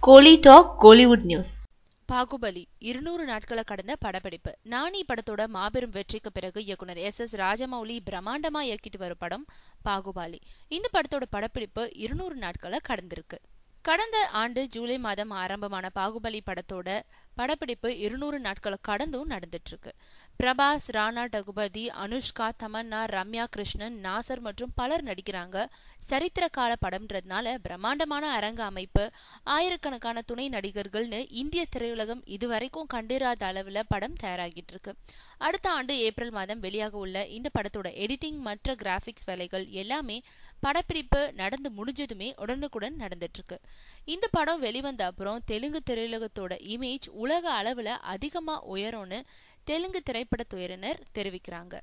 கோலி talk Kollywood news. Baahubali 200 நாட்களை கடந்த படப்பிடிப்பு. நானி படத்தோட மாபெரும் வெற்றிக்கு பிறகு இயக்குனர் எஸ் ராஜமௌலி பிரம்மாண்டமா இயக்கிட்டு வரும் படம் பாகுபலி. இந்த படத்தோட படப்பிடிப்பு 200 நாட்களை கடந்திருக்கு. கடந்த ஆண்டு ஜூலை மாதம் ஆரம்பமான பாகுபலி படத்தோட படப்பிடிப்பு 200 நாட்களை கடந்தும் நடந்துட்டு இருக்கு. பிரபாஸ், ராணா டகுபதி, அனுஷ்கா, தமன்னா, ரம்யா கிருஷ்ணன், நாசர் மற்றும் பலர் நடிக்கிறாங்க. சரித்திர கால படம்ன்றதுனால பிரம்மாண்டமான அரங்க அமைப்பு, ஆயிரக்கணக்கான துணை நடிகர்கள்னு இந்திய திரையுலகம் இதுவரைக்கும் கண்டிராத அளவுல படம் தயாராகிட்டு இருக்கு. அடுத்த ஆண்டு ஏப்ரல் மாதம் வெளியாக உள்ள இந்த படத்தோட எடிட்டிங், மற்ற கிராபிக்ஸ் வேலைகள் எல்லாமே படப்பிடிப்பு நடந்து முடிஞ்சதுமே உடனுக்குடன் நடந்துட்டு இருக்கு. இந்த படம் வெளிவந்த அப்புறம் தெலுங்கு திரையுலகத்தோட இமேஜ் உலக அளவுல அதிகமா உயரும்னு தெலுங்கு திரைப்பட துறையினர் தெரிவிக்கிறாங்க.